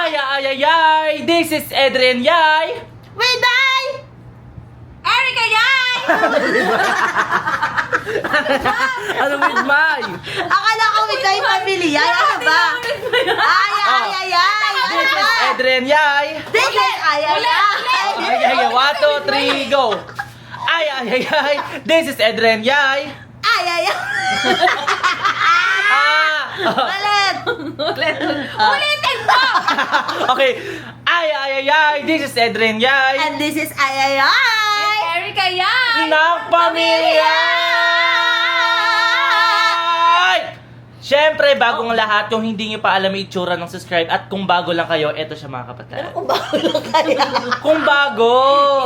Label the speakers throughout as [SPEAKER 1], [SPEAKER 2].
[SPEAKER 1] Ay! This is Adrian Yay!
[SPEAKER 2] Winday! Erica Yay!
[SPEAKER 1] Ano with my?
[SPEAKER 2] Akala ko Winday family. Ay, ano ba? Ay!
[SPEAKER 1] This is Adrian Yay!
[SPEAKER 2] This is ay.
[SPEAKER 1] Ay! 1, 2, 3, go! Ay! This is Adrian Yay!
[SPEAKER 2] Ay. Ulit! Ulitin mo!
[SPEAKER 1] Okay. Ay! This is Adrian Yay!
[SPEAKER 2] And this is ay.
[SPEAKER 3] Erica yan!
[SPEAKER 1] Ng pamilya! Siyempre, bagong lahat, yung hindi nyo pa alam yung itsura ng subscribe at kung bago lang kayo, eto siya mga kapatid.
[SPEAKER 2] Kung bago lang kayo.
[SPEAKER 1] Kung bago!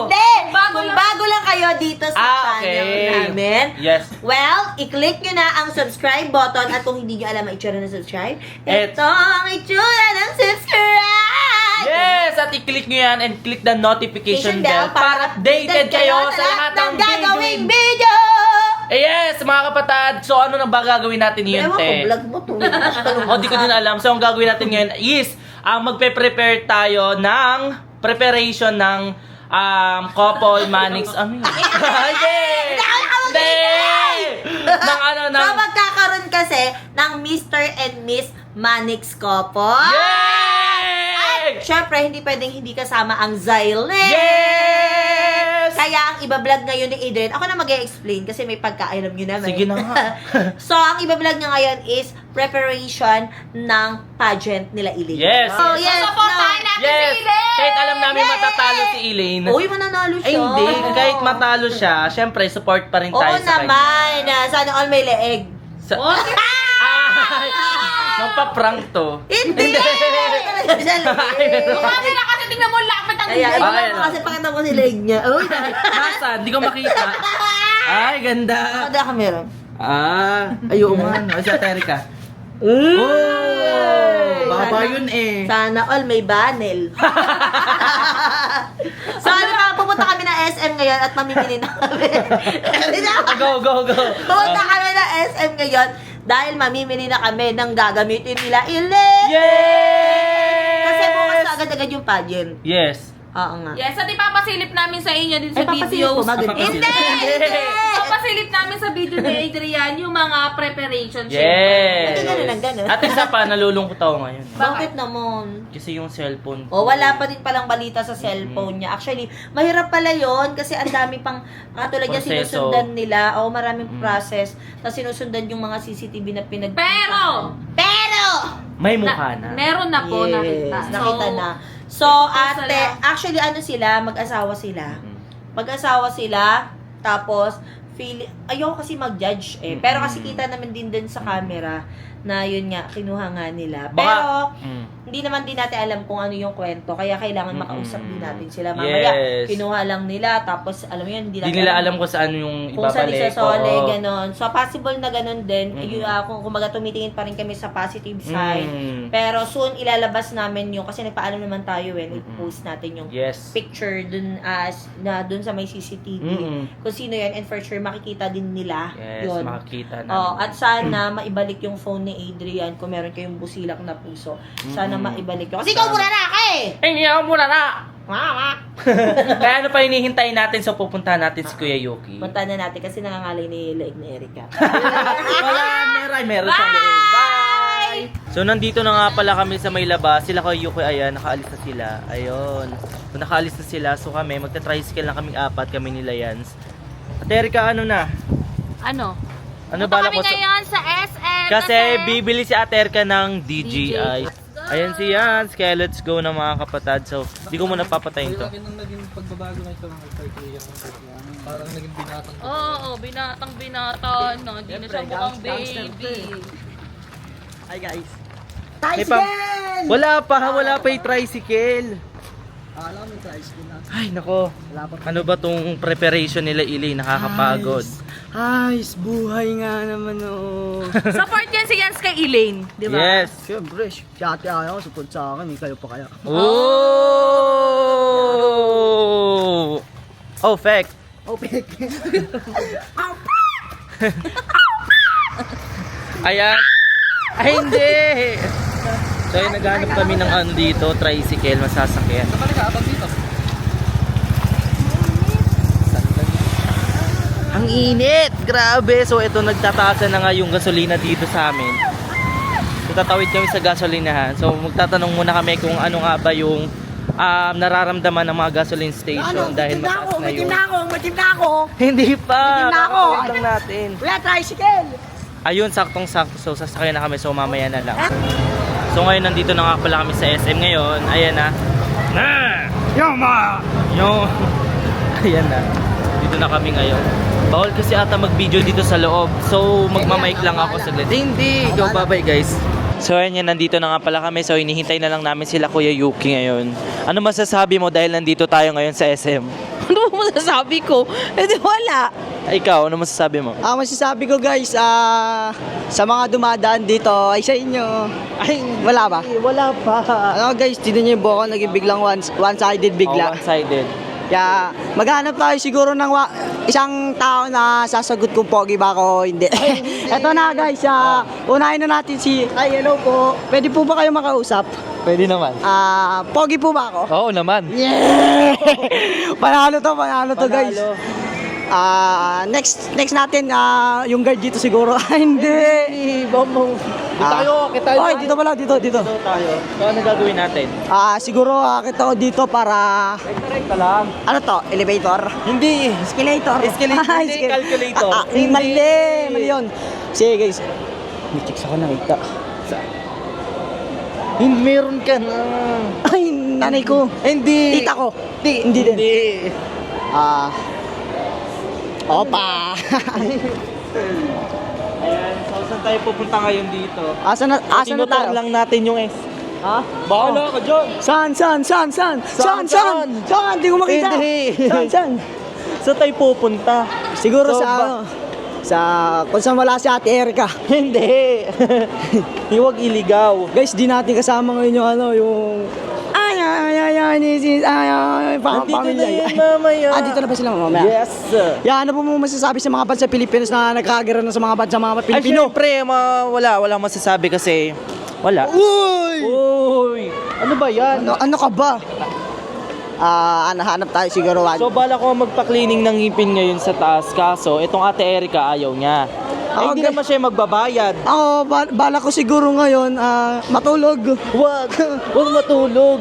[SPEAKER 2] Hindi! Kung bago lang kayo dito sa channel namin.
[SPEAKER 1] Yes.
[SPEAKER 2] Well, i-click nyo na ang subscribe button at kung hindi nyo alam ang itsura ng subscribe, ito ang itsura ng subscribe!
[SPEAKER 1] Yes! At i-click nyo yan and click the notification bell para updated kayo sa lahat ng
[SPEAKER 2] gagawing video!
[SPEAKER 1] Yes, mga kapatid. So, ano na ba gagawin natin ngayon,
[SPEAKER 2] Ewan ko,
[SPEAKER 1] te?
[SPEAKER 2] vlog mo to.
[SPEAKER 1] O, di ko din alam. So, ang gagawin natin ngayon is, magpe-prepare tayo ng preparation ng couple manix. Ano yun? Hindi! Ng
[SPEAKER 2] So, magkakaroon kasi ng Mr. and Miss Manix couple.
[SPEAKER 1] Yay!
[SPEAKER 2] Syempre, hindi pwedeng hindi kasama ang Xylene.
[SPEAKER 1] Yes!
[SPEAKER 2] Kaya ang iba-vlog ngayon ni Adrian, ako na mag-e-explain kasi may pagkailam nyo naman.
[SPEAKER 1] Sige na nga.
[SPEAKER 2] So, ang iba-vlog niya ngayon is preparation ng pageant nila Elaine.
[SPEAKER 1] Yes.
[SPEAKER 2] Oh, yes.
[SPEAKER 3] Supportahan natin si
[SPEAKER 1] Yes!
[SPEAKER 3] Elaine!
[SPEAKER 1] Kahit alam namin
[SPEAKER 2] Yay!
[SPEAKER 1] matatalo si Elaine.
[SPEAKER 2] Uy, mananalo siya.
[SPEAKER 1] Ay, hindi. Kahit matalo siya, syempre, support pa rin tayo
[SPEAKER 2] Oo
[SPEAKER 1] sa kanya.
[SPEAKER 2] naman. Sana all may leeg.
[SPEAKER 1] Ay! Nagpa-prank to.
[SPEAKER 2] Hindi! Talaga siya leeg.
[SPEAKER 3] Kumami na kasi tingnan mo lapit ang
[SPEAKER 2] Ay,
[SPEAKER 3] bibig.
[SPEAKER 1] Okay,
[SPEAKER 2] kasi pakita ko si leg niya. Uy,
[SPEAKER 1] Nasaan? Hindi ko makita. Ay, ganda.
[SPEAKER 2] Kada ka meron.
[SPEAKER 1] Ayaw man. Ay, sa Terika. Oh! Baba yun eh.
[SPEAKER 2] Sana all may banel. So, ano ka, pupunta kami ng SM ngayon at mamimili na kami.
[SPEAKER 1] Go.
[SPEAKER 2] Pupunta kami ng SM ngayon dahil mamimili na kami ng gagamitin nila Elaine.
[SPEAKER 1] Yes!
[SPEAKER 2] Kasi bukas na agad-agad yung pageant.
[SPEAKER 1] Yes.
[SPEAKER 2] Oo nga.
[SPEAKER 3] Yes, at ipapasilip namin sa inyo din sa
[SPEAKER 2] Papasilip
[SPEAKER 3] videos.
[SPEAKER 2] ko ba?
[SPEAKER 1] Papasilip.
[SPEAKER 2] Hindi!
[SPEAKER 3] Papasilip namin sa video ni Adrian yung mga preparation.
[SPEAKER 1] Yes.
[SPEAKER 2] Ganun.
[SPEAKER 1] At isa pa, nalulungkot ako ngayon.
[SPEAKER 2] Bakit naman?
[SPEAKER 1] Kasi yung cellphone ko.
[SPEAKER 2] O, wala pa din palang balita sa cellphone niya. Actually, mahirap pala yon kasi ang dami pang, katulad niya,
[SPEAKER 1] Proseso.
[SPEAKER 2] sinusundan nila. O, maraming process. Tapos sinusundan yung mga CCTV na
[SPEAKER 3] Pero!
[SPEAKER 1] May mukha na.
[SPEAKER 3] Meron na po nakita.
[SPEAKER 2] Nakita na. So, ate, actually, ano sila, mag-asawa sila. Mag-asawa sila, tapos, ayaw kasi mag-judge eh. Pero kasi kita naman din sa camera na yun nga, kinuha nga nila. Pero, hindi naman din natin alam kung ano yung kwento. Kaya kailangan makausap din natin sila. Mamaya,
[SPEAKER 1] Yes.
[SPEAKER 2] kinuha lang nila. Tapos, alam mo yun,
[SPEAKER 1] Hindi nila alam kung saan yung
[SPEAKER 2] kung saan
[SPEAKER 1] ibabalik.
[SPEAKER 2] isasole,
[SPEAKER 1] Oo.
[SPEAKER 2] ganon. So, possible na ganon din. Kung kumaga tumitingin pa rin kami sa positive side. Pero soon, ilalabas namin yung, kasi nagpaalam naman tayo i-post natin yung
[SPEAKER 1] Yes.
[SPEAKER 2] picture dun, dun sa may CCTV. Kung sino yan, and for sure, makikita din nila
[SPEAKER 1] Yes,
[SPEAKER 2] yun.
[SPEAKER 1] makikita na.
[SPEAKER 2] Oh, at sana maibalik yung phone ni Adrian kung meron kayong busilak na puso. Sana maibalik yun. Kasi ikaw mura na ka eh!
[SPEAKER 1] Ay, hindi ako muna na!
[SPEAKER 2] Mama!
[SPEAKER 1] Kaya ano pa hinihintay natin, so pupuntahan natin si Kuya Yuki.
[SPEAKER 2] Punta na natin kasi nangangalay ni leeg ni Erica.
[SPEAKER 1] Meron siyang leeg. Bye! So, nandito na nga pala kami sa may labas. Sila Kuya Yuki, ayan, nakaalis na sila. Ayun. So, nakaalis na sila. So, kami, magta-tricycle lang kaming apat, kami nila Yans. At Erica, ano na?
[SPEAKER 3] Ano?
[SPEAKER 1] Ano
[SPEAKER 3] Punta
[SPEAKER 1] bala
[SPEAKER 3] kami
[SPEAKER 1] ko sa...
[SPEAKER 3] ngayon sa SM.
[SPEAKER 1] Kasi bibili si Ate Erica ng DJI. Ayan si Yans, kaya let's go na mga kapatid. So, di ko muna papatayin to.
[SPEAKER 4] Laki nang naging pagbabago na ito mga 30 years. Parang naging binatang.
[SPEAKER 3] Oo, binata na. Hindi na siya mukhang baby.
[SPEAKER 4] Hi guys.
[SPEAKER 1] Wala pa yung tricycle.
[SPEAKER 4] Alam mo guys,
[SPEAKER 1] Ay, nako.
[SPEAKER 4] wala pa.
[SPEAKER 1] Ano ba tong preparation nila, Ili? Nakakapagod.
[SPEAKER 4] Ayos, buhay nga naman oh.
[SPEAKER 3] Support yan si Jans kay Elaine. Di ba?
[SPEAKER 1] Yes.
[SPEAKER 4] Siyempre, dati ayaw, support sa akin, kayo pa kaya.
[SPEAKER 1] Oh! Oh, fact.
[SPEAKER 4] Okay.
[SPEAKER 1] Ayan. Ay, hindi. So ayun, naghanap kami ng ano dito, tricycle, masasakyan.
[SPEAKER 4] Kapag ka, abang dito.
[SPEAKER 1] Ang init! Grabe! So ito, nagtataasan na nga yung gasolina dito sa amin. So tatawid kami sa gasolinahan. So magtatanong muna kami kung ano nga ba yung nararamdaman ng mga gasoline station dahil mataas na yung...
[SPEAKER 2] Matim na ako.
[SPEAKER 1] Hindi pa!
[SPEAKER 2] Matim na ako.
[SPEAKER 1] Kakatawid lang natin.
[SPEAKER 2] Kuya, tricycle.
[SPEAKER 1] Ayun, saktong-sakto. So sasakyan na kami. So mamaya na lang. So ngayon, nandito na nga pala kami sa SM ngayon. Ayan na. Yoma! Yo! Ayan na. Dito na kami ngayon. Bawal kasi ata mag-video dito sa loob. So magmamic lang ako saglit. Hindi! Go, bye-bye guys. So ayan yan, nandito na nga pala kami. So hinihintay na lang namin sila Kuya Yuki ngayon. Ano masasabi mo dahil nandito tayo ngayon sa SM?
[SPEAKER 2] Ano mo masasabi ko? Eh di wala.
[SPEAKER 1] Ikaw, ano masasabi mo?
[SPEAKER 5] Masasabi ko guys, sa mga dumadaan dito, ay sa inyo. Ay, wala ba?
[SPEAKER 1] Wala pa.
[SPEAKER 5] Ano guys, tinan niyo yung buhok ko, naging biglang one-sided bigla.
[SPEAKER 1] One-sided.
[SPEAKER 5] Kaya, maghanap tayo siguro ng isang tao na sasagot kung pogi ba ako o hindi. Eto na guys, unahin na natin ay hello po. Pwede po ba kayo makausap?
[SPEAKER 1] Pwede naman.
[SPEAKER 5] Pogi po ba ako?
[SPEAKER 1] Oo naman.
[SPEAKER 5] Yeah! panalo to guys. Next natin, yung guard dito siguro. Hindi.
[SPEAKER 1] Kita
[SPEAKER 5] Oy, dito pala, dito.
[SPEAKER 1] tayo. So ano gagawin natin?
[SPEAKER 5] Siguro kita ko dito para,
[SPEAKER 1] Rekta lang.
[SPEAKER 5] ano to, elevator?
[SPEAKER 1] Hindi.
[SPEAKER 5] Escalator.
[SPEAKER 1] Hindi, calculator.
[SPEAKER 5] Mali yun. Sige guys. May chicks ako nakita.
[SPEAKER 1] Hindi, meron ka na.
[SPEAKER 5] Ay, nanay ko.
[SPEAKER 1] Hindi.
[SPEAKER 5] Tita ko. Hindi din.
[SPEAKER 1] Hindi.
[SPEAKER 5] Opa.
[SPEAKER 1] Ayan, so saan tayo pupunta ngayon dito?
[SPEAKER 5] Asan na
[SPEAKER 1] Tinutuan
[SPEAKER 5] tayo?
[SPEAKER 1] lang natin yung S.
[SPEAKER 5] Ha?
[SPEAKER 1] Bahala ka dyan.
[SPEAKER 5] Saan? Hindi ko makita.
[SPEAKER 1] Hindi.
[SPEAKER 5] Saan?
[SPEAKER 1] Saan tayo pupunta?
[SPEAKER 5] Siguro
[SPEAKER 1] So,
[SPEAKER 5] kung saan wala si Ate Erica.
[SPEAKER 1] Hindi. Huwag iligaw.
[SPEAKER 5] Guys, di natin kasama ngayon yung
[SPEAKER 1] Nandito na yan mamaya.
[SPEAKER 5] Dito na ba sila mamaya?
[SPEAKER 1] Yes.
[SPEAKER 5] Ano po mo masasabi sa mga bansa Pilipinas na nagkakagira na sa mga bansa mga
[SPEAKER 1] Ay,
[SPEAKER 5] Pilipino?
[SPEAKER 1] syempre, wala masasabi kasi wala. Uy! Ano ba yan?
[SPEAKER 5] Ano ka ba? Hanap tayo siguro.
[SPEAKER 1] So, bala ko magpa-cleaning ng ngipin ngayon sa taas. Kaso, itong Ate Erica ayaw niya. Hindi
[SPEAKER 5] Okay.
[SPEAKER 1] naman siya magbabayad.
[SPEAKER 5] Bala ko siguro ngayon, matulog.
[SPEAKER 1] Huwag matulog.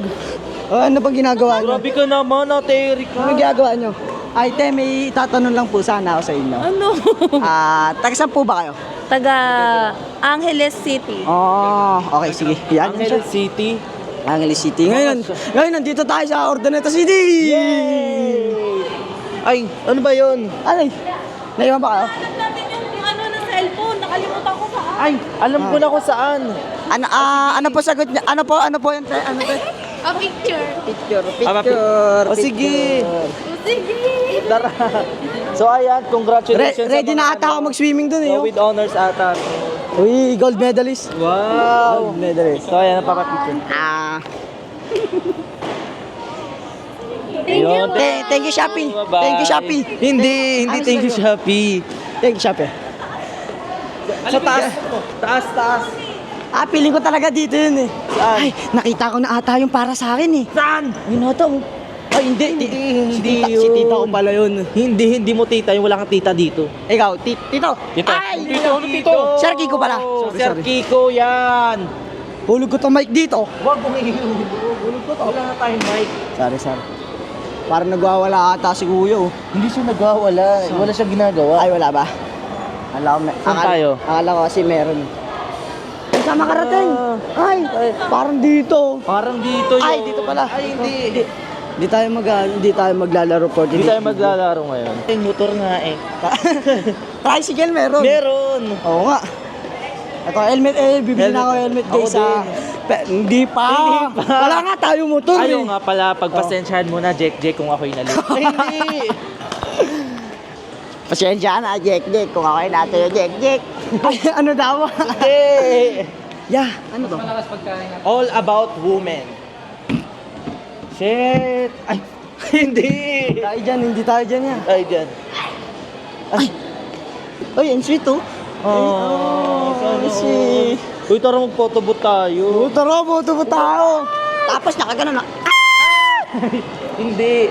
[SPEAKER 5] Ano bang ginagawa niyo?
[SPEAKER 1] Grabe ka naman, Ate Erica.
[SPEAKER 5] Ano ginagawa niyo? Ay, te, may tatanong lang po sana ako sa inyo.
[SPEAKER 2] Ano?
[SPEAKER 5] Taga saan po ba kayo?
[SPEAKER 2] Taga Angeles City.
[SPEAKER 5] Okay, sige. Yan siya.
[SPEAKER 1] Angeles City.
[SPEAKER 5] Angeles City. Ngayon, nandito tayo sa Urdaneta City!
[SPEAKER 1] Ay, ano ba yun?
[SPEAKER 5] Ay, naiwan ba kayo?
[SPEAKER 2] natin yung ano na cellphone. Nakalimutan ko saan.
[SPEAKER 1] Ay, alam ko na kung saan.
[SPEAKER 5] Ano po sagot niya? Ano po yan? Ano po?
[SPEAKER 3] A picture.
[SPEAKER 5] Picture.
[SPEAKER 1] O sige.
[SPEAKER 3] Sige.
[SPEAKER 1] Tara. So ayan, congratulations.
[SPEAKER 5] Ready
[SPEAKER 1] sa mga
[SPEAKER 5] na ata ako mag-swimming dun eh.
[SPEAKER 1] So, with honors ata.
[SPEAKER 5] Uy, gold medalist.
[SPEAKER 1] Wow.
[SPEAKER 5] Gold medalist.
[SPEAKER 1] So ayan, napaka-picture. Ayun,
[SPEAKER 5] Thank you, Shopee.
[SPEAKER 1] Bye-bye.
[SPEAKER 5] Thank you, Shopee.
[SPEAKER 1] Hindi thank you, Shopee.
[SPEAKER 5] Thank you, Shopee.
[SPEAKER 1] Sa taas. Taas.
[SPEAKER 5] Feeling ko talaga dito yun eh.
[SPEAKER 1] Saan?
[SPEAKER 5] Ay, nakita ko na ata yung para sa akin eh.
[SPEAKER 1] Saan?
[SPEAKER 5] Yun ata oh. Ay, hindi.
[SPEAKER 1] Hindi
[SPEAKER 5] Si tita ko pala yun.
[SPEAKER 1] Hindi mo tita, yung wala kang tita dito.
[SPEAKER 5] Ikaw, tito.
[SPEAKER 1] Tito.
[SPEAKER 5] Ay,
[SPEAKER 1] Ano tito?
[SPEAKER 5] Sir Kiko pala.
[SPEAKER 1] Sir Kiko yan.
[SPEAKER 5] Hulog ko tong mic dito.
[SPEAKER 1] Huwag mong ihulog ko. Wala na tayong mic.
[SPEAKER 5] Sorry. Parang nagwawala ata si Kuya oh.
[SPEAKER 1] Hindi siya nagwawala. Wala siya ginagawa.
[SPEAKER 5] Ay, wala ba?
[SPEAKER 1] Saan tayo?
[SPEAKER 5] Akala ko kasi meron. Ay, saan makarating? Ay, parang dito.
[SPEAKER 1] Parang dito yun.
[SPEAKER 5] Ay, dito pala.
[SPEAKER 1] Ay, hindi.
[SPEAKER 5] Hindi tayo maglalaro for
[SPEAKER 1] Hindi tayo maglalaro ngayon. Yung motor nga eh.
[SPEAKER 5] Tricycle meron.
[SPEAKER 1] Meron.
[SPEAKER 5] Oo nga. Ito helmet bibili na ako helmet guys
[SPEAKER 1] Ako
[SPEAKER 5] ah. Hindi pa. Wala nga tayo motor
[SPEAKER 1] Ayaw
[SPEAKER 5] eh.
[SPEAKER 1] nga pala, pagpasensyahan mo na, Jack, kung ako'y nalito. Hindi.
[SPEAKER 5] Pasensya na, Jack, kung ako ay nato yung Jack. Ay, ano daw?
[SPEAKER 1] Hindi.
[SPEAKER 5] Yeah, ano to?
[SPEAKER 4] Malakas pagkain natin.
[SPEAKER 1] All about women. Shit. Ay, hindi.
[SPEAKER 5] Hindi tayo dyan yan.
[SPEAKER 1] Ay, dyan.
[SPEAKER 5] Ay, ang sweet oh.
[SPEAKER 1] Oh,
[SPEAKER 5] si...
[SPEAKER 1] Uy, tara mag-photobooth tayo.
[SPEAKER 5] Tara, boto mo tao. Tapos nakagano na.
[SPEAKER 1] Hindi.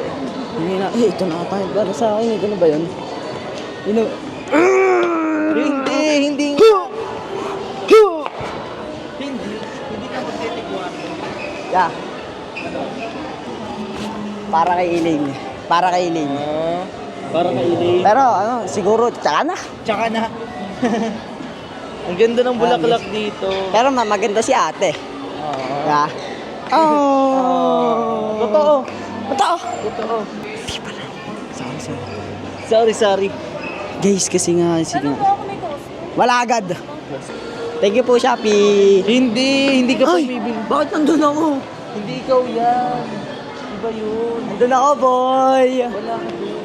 [SPEAKER 5] Hindi na. Ito na tayo para sa akin. Ano ba yun?
[SPEAKER 1] Hindi.
[SPEAKER 5] Hindi.
[SPEAKER 1] Hindi ka magtitigwan.
[SPEAKER 5] Yeah. Para kay Elaine. Para kay Elaine.
[SPEAKER 1] Para kailin.
[SPEAKER 5] Pero ano, siguro tsaka na.
[SPEAKER 1] Tsaka na. Ang ganda ng bulaklak dito.
[SPEAKER 5] Pero maganda si ate. Yeah. Oh.
[SPEAKER 1] Totoo.
[SPEAKER 5] Totoo.
[SPEAKER 1] Totoo.
[SPEAKER 5] Sorry.
[SPEAKER 1] Sorry.
[SPEAKER 5] Guys, kasi nga, sige nga. Wala agad. Thank you po, Shopee.
[SPEAKER 1] Hindi ka
[SPEAKER 5] Ay,
[SPEAKER 1] pumibili.
[SPEAKER 5] bakit nandun ako?
[SPEAKER 1] Hindi ikaw yan. Iba yun.
[SPEAKER 5] Nandun ako, boy.
[SPEAKER 1] Wala ka doon.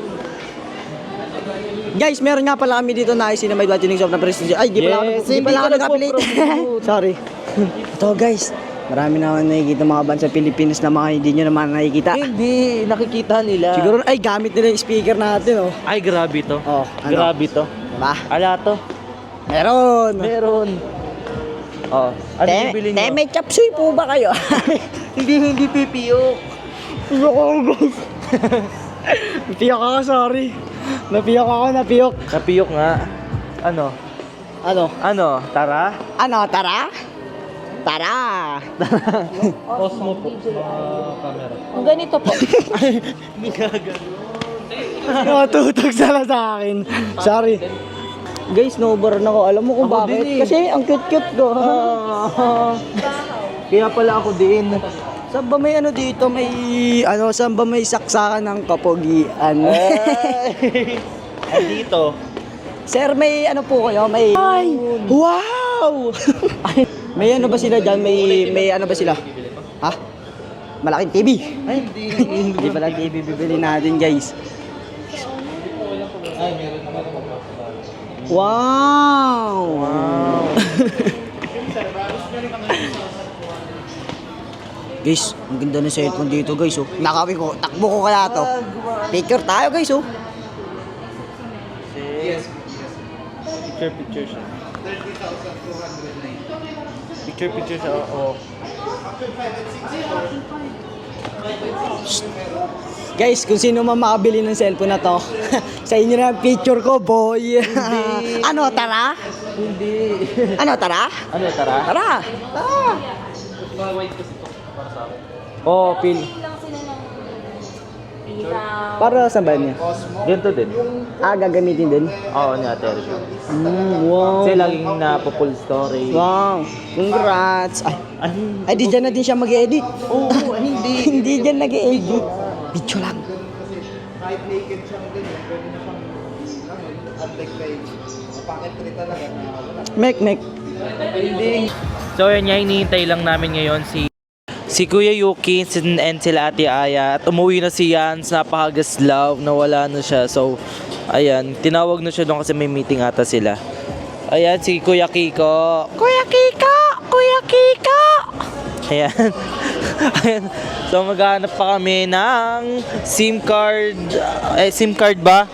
[SPEAKER 5] Guys, meron nga pala kami dito na isin na may tuning shop na prestige. Ay, di pala
[SPEAKER 1] Yes,
[SPEAKER 5] di
[SPEAKER 1] hindi
[SPEAKER 5] pala
[SPEAKER 1] ka
[SPEAKER 5] ako nag-update.
[SPEAKER 1] nagpo-promote.
[SPEAKER 5] Sorry. Ito, guys. Marami naman nakikita mga band sa Pilipinas na mga hindi nyo naman nakikita.
[SPEAKER 1] Hindi, nakikita nila.
[SPEAKER 5] Siguro, ay, gamit nila yung speaker natin, oh.
[SPEAKER 1] Ay, grabe to.
[SPEAKER 5] Oh, ano?
[SPEAKER 1] Grabe to.
[SPEAKER 5] Diba?
[SPEAKER 1] Ala to.
[SPEAKER 5] Meron.
[SPEAKER 1] Meron. Oh, ano bibili nyo?
[SPEAKER 5] may chop suey po ba kayo?
[SPEAKER 1] Hindi pipiyok.
[SPEAKER 5] Piyok ako, guys. Napiyok ako, sorry. Napiyok.
[SPEAKER 1] Napiyok nga. Ano?
[SPEAKER 5] Ano?
[SPEAKER 1] Tara?
[SPEAKER 5] Ano, tara? Tara!
[SPEAKER 4] Osmo po, camera.
[SPEAKER 3] Ang ganito po.
[SPEAKER 1] Hindi ka ganun.
[SPEAKER 5] Natutog sala sa akin. Sorry. Guys, no-burn ako. Alam mo kung
[SPEAKER 1] Ako
[SPEAKER 5] bakit?
[SPEAKER 1] din eh.
[SPEAKER 5] Kasi ang cute-cute ko.
[SPEAKER 1] Kaya pala ako din.
[SPEAKER 5] Saan ba may ano dito? Saan ba may saksakan ng kapogian?
[SPEAKER 1] Dito.
[SPEAKER 5] Sir, may ano po kayo? May... Ay! Wow! May ano ba sila dyan? May ano ba sila? Ha? Malaking TV.
[SPEAKER 1] Ay, hindi.
[SPEAKER 5] Hindi pala TV bibili natin, guys. Wow! Guys, ang ganda ng cellphone dito, guys. Oh. Nakawin ko, takbo ko kaya to. Picture tayo, guys. Oh.
[SPEAKER 1] Yes. Picture siya. 30,290. Picture siya, oo.
[SPEAKER 5] Guys, kung sino man makabili ng cellphone na to, sa inyo na ang picture ko, boy. Ano, tara?
[SPEAKER 1] Hindi.
[SPEAKER 5] Ano, tara?
[SPEAKER 1] Ano, tara?
[SPEAKER 5] Tara! Tara!
[SPEAKER 1] Oo, pil.
[SPEAKER 3] lang sila ng ilaw.
[SPEAKER 5] Para saan ba niya?
[SPEAKER 1] Ganito din.
[SPEAKER 5] Gagamitin din?
[SPEAKER 1] Oo, niya, Terry.
[SPEAKER 5] Wow.
[SPEAKER 1] Kasi laging napo-full story.
[SPEAKER 5] Wow. Congrats. Ay, di dyan na din siya mag-edit.
[SPEAKER 1] Oo, hindi.
[SPEAKER 5] Hindi dyan nag-edit. Video lang. Mek.
[SPEAKER 1] So yun nga, hinihintay lang namin ngayon si Kuya Yuki and sila Ate Aya. At umuwi na si Yans, napakagaslaw, nawala na siya. So, ayan, tinawag na siya doon kasi may meeting ata sila. Ayan, si Kuya Kiko. Kuya Kiko! Ayan. Ayan. So, maghanap pa kami ng SIM card. SIM card ba?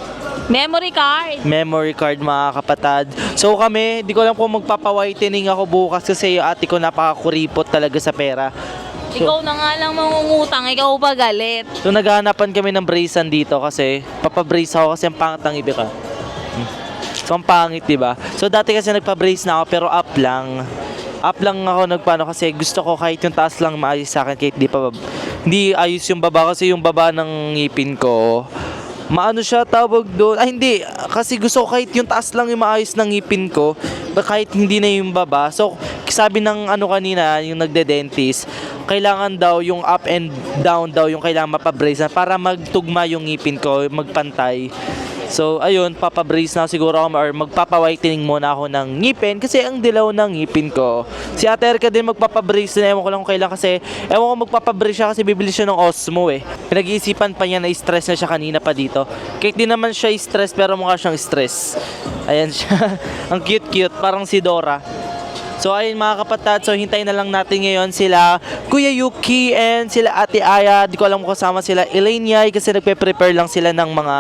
[SPEAKER 3] Memory card.
[SPEAKER 1] Memory card, mga kapatad. So kami, di ko alam kung magpapa-whitening ako bukas kasi yung ate ko napakakuripot talaga sa pera.
[SPEAKER 3] Ikaw na nga lang mangungutang, ikaw pa galit.
[SPEAKER 1] So naghahanapan kami ng bracean dito kasi papabrace ako kasi ang pangit ng ibig ka. So ang pangit, diba? So dati kasi nagpa-brace na ako pero up lang. Up lang ako nagpaano kasi gusto ko kahit yung taas lang maayos sa akin kahit hindi ayos yung baba kasi yung baba ng ngipin ko. Maano siya tawag doon? Hindi. Kasi gusto ko kahit yung taas lang yung maayos ng ngipin ko. Kahit hindi na yung baba. So, sabi ng ano kanina, yung nagde-dentist, kailangan daw yung up and down daw yung kailangan mapabrace para magtugma yung ngipin ko, magpantay. So, ayun, papabrace na siguro ako or magpapa-whitening muna ako ng ngipin kasi ang dilaw ng ngipin ko. Si Ate Erika din magpapabrace na, ewan ko lang kung kailan kasi, ewan ko magpapabrace siya kasi bibili siya ng Osmo eh. Pinag-iisipan pa niya na stress na siya kanina pa dito. Kahit di naman siya stress pero mukha siyang stress. Ayan siya. Ang cute-cute, parang si Dora. So ayun mga kapatid, so hintayin na lang natin ngayon sila Kuya Yuki and sila Ate Aya. Di ko alam kung kasama sila Elaine Yay kasi nagpe-prepare lang sila ng mga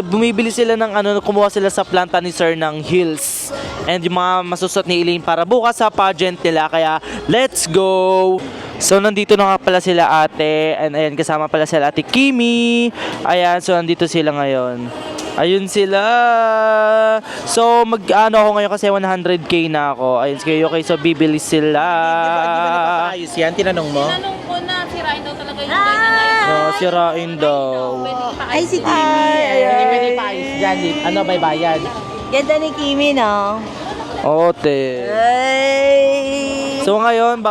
[SPEAKER 1] bumibili sila ng kumuha sila sa planta ni Sir ng Hills. dress and yung mga masusot ni Elaine para bukas sa pageant nila. Kaya, let's go! So, nandito na nga pala sila ate. And ayan, kasama pala sila ate Kimi. Ayan, so nandito sila ngayon. Ayun sila. So, mag-ano ako ngayon kasi 100k na ako. Ayun, okay, so bibili sila.
[SPEAKER 4] Ayos yan, tinanong mo?
[SPEAKER 3] Tinanong ko na, sirain daw talaga yung bahay na ngayon.
[SPEAKER 1] Oh, sirain daw.
[SPEAKER 2] Ay, si Kimi.
[SPEAKER 4] Hindi pwede pa ayos dyan. Ano, may bayad?
[SPEAKER 2] Ganda ni Kimi, no?
[SPEAKER 1] Ote.
[SPEAKER 2] Ay!
[SPEAKER 1] So, ngayon,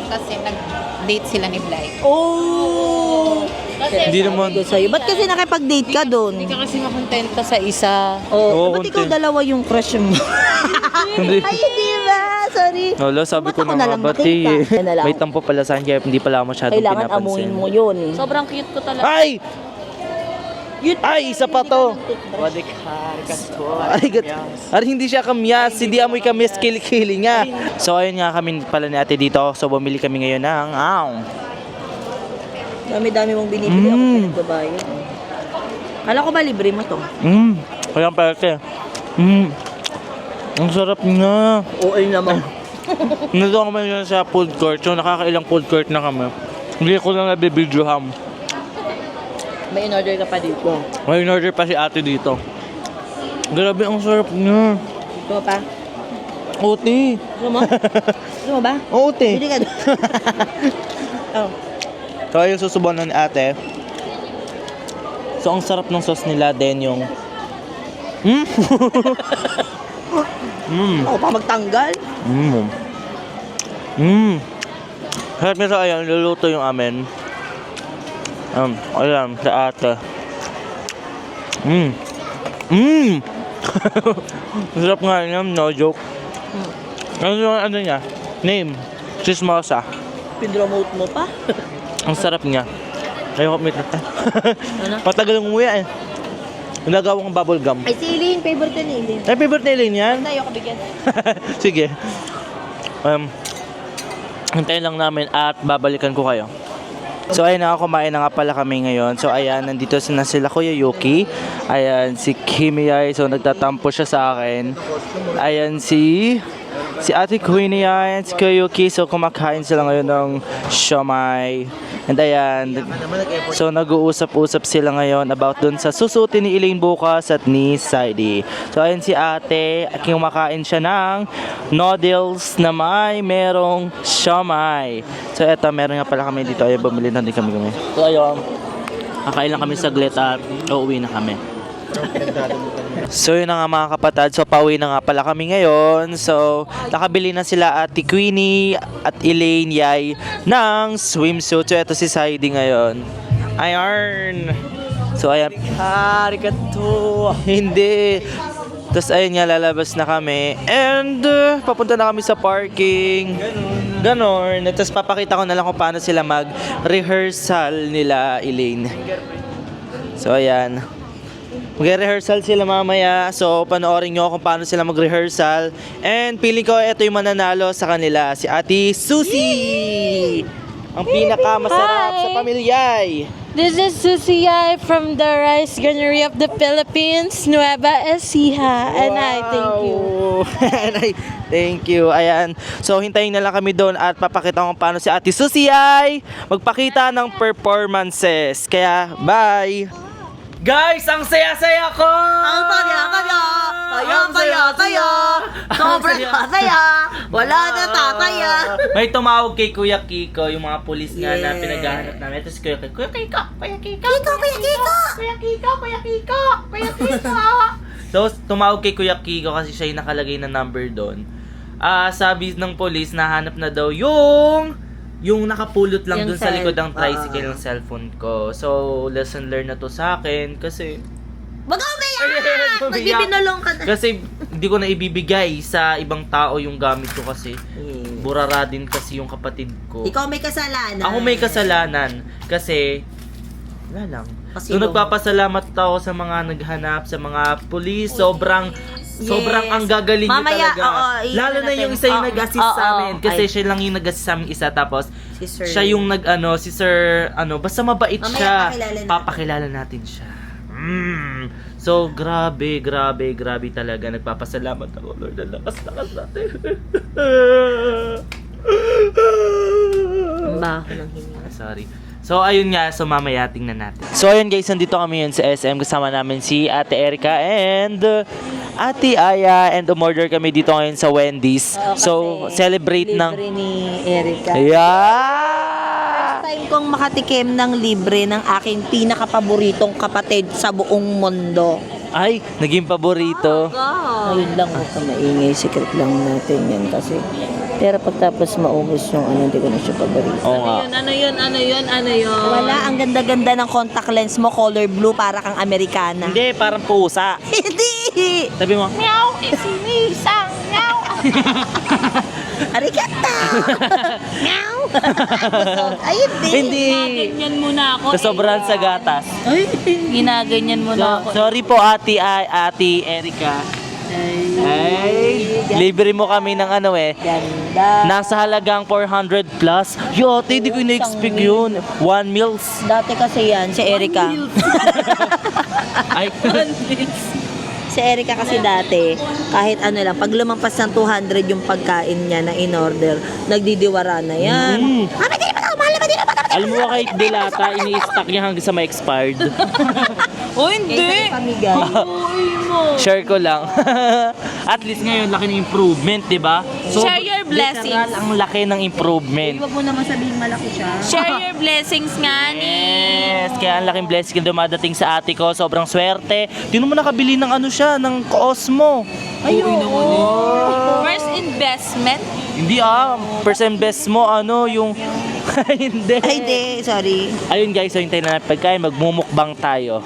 [SPEAKER 6] Kasi nag-date sila ni Blythe.
[SPEAKER 2] Oh!
[SPEAKER 1] hindi naman.
[SPEAKER 2] Ko sa'yo. Ba't kasi nakipag-date ka doon?
[SPEAKER 6] Hindi ka kasi makontenta sa isa.
[SPEAKER 1] Oo,
[SPEAKER 2] Ba't ikaw
[SPEAKER 1] content.
[SPEAKER 2] dalawa yung crush mo?
[SPEAKER 1] Hindi.
[SPEAKER 2] Ay, di ba? Sorry.
[SPEAKER 1] Lolo, sabi ko
[SPEAKER 2] Ba't ako
[SPEAKER 1] na
[SPEAKER 2] na
[SPEAKER 1] nga
[SPEAKER 2] lang
[SPEAKER 1] bati eh.
[SPEAKER 2] nakita? Yan na lang.
[SPEAKER 1] May tampo pala sa akin kaya hindi pala ako masyadong
[SPEAKER 2] Kailangan
[SPEAKER 1] pinapansin.
[SPEAKER 2] amuin mo yun.
[SPEAKER 3] Sobrang cute ko talaga.
[SPEAKER 1] Ay! Ay, isa pa to. Ay, Ay, hindi siya kamyas. Hindi amoy kamyas, kilikili nga. So, ayun nga kami pala ni ate dito. So, bumili kami ngayon ng
[SPEAKER 2] Dami-dami mong binibili ako pinagbabayad. Kala ko ba libre mo to?
[SPEAKER 1] Kaya pala ate. Ang sarap na.
[SPEAKER 2] Oo naman.
[SPEAKER 1] Nandito kami ngayon sa food court. So, nakakailang food court na kami. Hindi ko na nabibidyoham.
[SPEAKER 2] May in-order ka pa dito.
[SPEAKER 1] May in-order pa si ate dito. Grabe, ang sarap niya.
[SPEAKER 2] Ito pa.
[SPEAKER 1] Ote.
[SPEAKER 2] Gusto mo? Gusto mo ba?
[SPEAKER 1] Ote.
[SPEAKER 2] Bili ka doon. Oh.
[SPEAKER 1] So, yung susubuan ni ate. So, ang sarap ng sauce nila din yung...
[SPEAKER 2] Ako pa magtanggal.
[SPEAKER 1] Kahit minsan ayan, luluto yung amin. Ayan, sa ate. Sarap nga yun, no joke. Ano yung ano niya? Name? Chismosa.
[SPEAKER 2] Pinromote mo pa?
[SPEAKER 1] Ang sarap niya. Ayoko meet na.
[SPEAKER 2] Ano?
[SPEAKER 1] Patagal ng umuwi eh. Nagawang bubble gum.
[SPEAKER 2] Ay, si Eileen. Favorite ni Eileen.
[SPEAKER 1] Ay, favorite na Elaine yan?
[SPEAKER 2] Tayo ka bigyan.
[SPEAKER 1] Sige. Hintayin lang namin at babalikan ko kayo. So ayun na, kumain na nga pala kami ngayon. So ayan, nandito na sila Kuya Yuki. Ayan, si Kimi ay, so nagtatampo siya sa akin. Ayan si Ate Queenie ay, si Kuya Yuki. So kumakain sila ngayon ng siomay. And ayan, so nag-uusap-usap sila ngayon about dun sa susutin ni Elaine bukas at ni Saidi. So ayun si ate, kumakain siya ng noodles na merong siomay. So eto, meron nga pala kami dito. Ayun, bumili na din kami. So ayun, kakain lang kami saglit at uuwi na kami. So yun na nga mga kapatid, so pauwi na nga pala kami ngayon. So nakabili na sila Ate Queenie at Elaine Yay ng swimsuit. So eto si Saidi ngayon. Ayan. So ayan. Arigato. Hindi. Tapos ayun nga, lalabas na kami. And papunta na kami sa parking. Ganon. Tapos papakita ko na lang kung paano sila mag-rehearsal nila Elaine. So ayan. Mag-rehearsal sila mamaya. So, panoorin nyo kung paano sila mag-rehearsal. And feeling ko, ito yung mananalo sa kanila. Si Ate Susie! Ang pinakamasarap sa pamilyay.
[SPEAKER 7] This is Susie Ay from the Rice Granary of the Philippines, Nueva Ecija. And I thank you.
[SPEAKER 1] And I thank you. Ayan. So, hintayin na lang kami doon at papakita ko kung paano si Ate Susie ay magpakita ng performances. Kaya, bye! Guys, ang saya-saya ko!
[SPEAKER 2] Ang saya-saya! Saya-saya! Sobrang saya! Wala na tataya!
[SPEAKER 1] May tumawag kay Kuya Kiko, yung mga pulis nga na
[SPEAKER 2] Yeah.
[SPEAKER 1] pinaghahanap namin. Ito si Kuya Kiko. Kuya Kiko! Kuya Kiko!
[SPEAKER 2] Kiko, Kuya Kiko!
[SPEAKER 1] Kuya Kiko! Kuya Kiko! Kuya Kiko! So, tumawag kay Kuya Kiko kasi siya yung nakalagay na number doon. Sabi ng pulis, nahanap na daw yung nakapulot lang
[SPEAKER 2] Yung
[SPEAKER 1] dun sa likod ng
[SPEAKER 2] cell-
[SPEAKER 1] tricycle ng cellphone ko. So, lesson learned na to sa akin kasi...
[SPEAKER 2] Wag ka umiyak! Magbibinulong ka na.
[SPEAKER 1] Kasi hindi ko na ibibigay sa ibang tao yung gamit ko kasi burara din kasi yung kapatid ko.
[SPEAKER 2] Ikaw may kasalanan.
[SPEAKER 1] Ako may kasalanan kasi wala lang.
[SPEAKER 2] Kasi
[SPEAKER 1] So
[SPEAKER 2] yung-
[SPEAKER 1] nagpapasalamat ako sa mga naghanap, sa mga pulis, sobrang ang gagaling niyo
[SPEAKER 2] Mamaya,
[SPEAKER 1] talaga.
[SPEAKER 2] oo,
[SPEAKER 1] Lalo na
[SPEAKER 2] natin.
[SPEAKER 1] yung isa yung
[SPEAKER 2] Oo,
[SPEAKER 1] nag-assist
[SPEAKER 2] oo,
[SPEAKER 1] sa amin kasi
[SPEAKER 2] ay.
[SPEAKER 1] siya lang yung nag-assist sa amin isa tapos
[SPEAKER 2] Si Sir.
[SPEAKER 1] siya yung si Sir basta mabait
[SPEAKER 2] Mamaya
[SPEAKER 1] siya.
[SPEAKER 2] pakilala natin.
[SPEAKER 1] Papakilala natin siya. So, grabe talaga. Nagpapasalamat ako, Lord. Ang lakas natin. Sorry. So, ayun nga. So, mamaya tingnan natin. So, ayun guys. Nandito kami yun sa SM. Kasama namin si Ate Erica and Ate Aya. And umorder kami dito ngayon sa Wendy's. So, celebrate ng...
[SPEAKER 2] Libre ni Erica.
[SPEAKER 1] Yeah!
[SPEAKER 2] Time kong makatikim ng libre ng aking pinakapaboritong kapatid sa buong mundo.
[SPEAKER 1] Ay, naging paborito.
[SPEAKER 2] Ayun lang, huwag ka maingay. Secret lang natin yan kasi. Pero pagtapos maubos yung hindi ko na siya paborito.
[SPEAKER 1] Oo nga.
[SPEAKER 3] Ano yun?
[SPEAKER 2] Wala, ang ganda-ganda ng contact lens mo, color blue, para kang Amerikana.
[SPEAKER 1] Hindi, parang pusa.
[SPEAKER 2] Hindi!
[SPEAKER 1] Sabi mo,
[SPEAKER 3] Meow! Isinisang! Meow!
[SPEAKER 2] Arigata! Meow! Ay, hindi.
[SPEAKER 1] hindi.
[SPEAKER 3] Ginaganyan mo na ako.
[SPEAKER 1] Kasobrahan sa gatas.
[SPEAKER 3] Ginaganyan mo na ako.
[SPEAKER 1] Sorry po, Ate Erica. Ay, libre mo kami ng
[SPEAKER 2] Ganda.
[SPEAKER 1] nasa halagang 400 plus. Yo, ate, di ko na-expect yun. 1 meals.
[SPEAKER 2] Dati kasi yan, si Erica.
[SPEAKER 1] Ay,
[SPEAKER 2] Si Erica kasi dati, kahit ano lang, pag lumampas ng 200 yung pagkain niya na in-order, nagdidiwara na yan. Mama, di naman ako, mahal naman, di naman ako.
[SPEAKER 1] alam mo ba kahit dilata, ini-stack niya hanggang sa may expired.
[SPEAKER 3] Oh, hindi!
[SPEAKER 2] Pamigay.
[SPEAKER 1] Share ko lang. At least ngayon, laki ng improvement, di ba?
[SPEAKER 3] Share your blessings.
[SPEAKER 1] Literal, ang laki ng improvement.
[SPEAKER 2] Huwag mo naman sabihin malaki siya.
[SPEAKER 3] Share your blessings nga ni.
[SPEAKER 1] Yes, kaya ang laking blessing na dumadating sa ate ko. Sobrang swerte. Tinan mo nakabili ng ano siya, ng Cosmo.
[SPEAKER 3] First investment.
[SPEAKER 1] Hindi first invest mo, yung... hindi.
[SPEAKER 2] Ay, di, sorry.
[SPEAKER 1] Ayun guys, so hintayin na natin pagkain, magmumukbang tayo.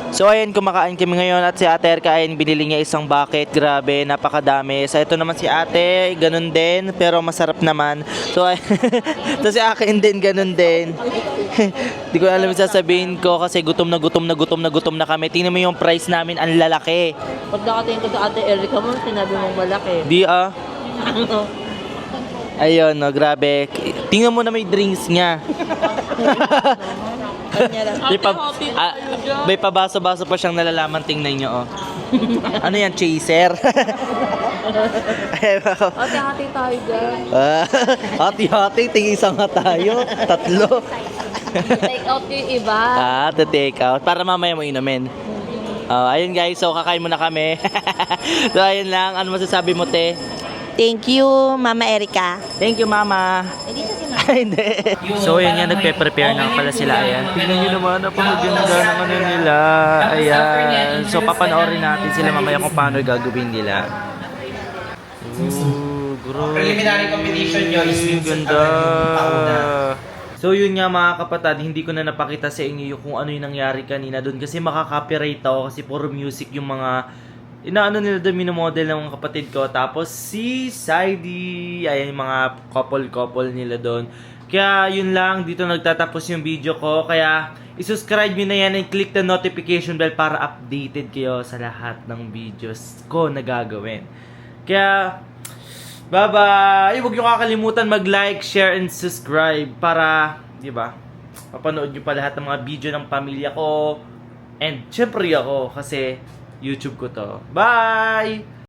[SPEAKER 1] So ayun, kumakain kami ngayon at si Ate Erika ayun, binili niya isang bucket. Grabe, napakadami. So ito naman si Ate, ganun din, pero masarap naman. So ito si akin din, ganun din. Di ko alam yung sasabihin ko kasi gutom na kami. Tingnan mo yung price namin, ang lalaki.
[SPEAKER 2] Pag nakatingin ko sa Ate Erica mo, sinabi mong malaki.
[SPEAKER 1] Di Ayun, no, grabe. Tingnan mo na may drinks niya.
[SPEAKER 2] Kanya lang.
[SPEAKER 1] May pabaso-baso pa siyang nalalaman, tingnan niyo, Ano yan, chaser?
[SPEAKER 3] Hati-hati tayo dyan.
[SPEAKER 1] Hati-hati, tingin nga tayo. 3.
[SPEAKER 3] Take out yung iba.
[SPEAKER 1] To take out. Para mamaya mo inumin. Ayun guys, so kakain muna kami. So ayun lang, ano masasabi mo, te?
[SPEAKER 2] Thank you, Mama Erica.
[SPEAKER 1] Thank you, Mama. Hindi. So, ayan nga, nagpe-prepare na pala sila. Ayan. Tingnan nyo naman, napakaganda ng ano nila. Ayan. So, papanoorin natin sila mamaya kung paano gagawin nila. Grabe.
[SPEAKER 8] Preliminary competition nyo is
[SPEAKER 1] Ganda. So, yun nga mga kapatid, hindi ko na napakita sa inyo kung ano yung nangyari kanina doon. Kasi makaka-copyright ako kasi puro music yung mga inaano nila doon, minomodel ng mga kapatid ko. Tapos si Saidi, ayan yung mga couple nila doon. Kaya yun lang, dito nagtatapos yung video ko. Kaya isubscribe nyo na yan and click the notification bell para updated kayo sa lahat ng videos ko na gagawin. Kaya, bye-bye! Huwag nyo kakalimutan mag-like, share, and subscribe para, di ba, mapanood nyo pa lahat ng mga video ng pamilya ko. And syempre ako kasi YouTube ko to. Bye!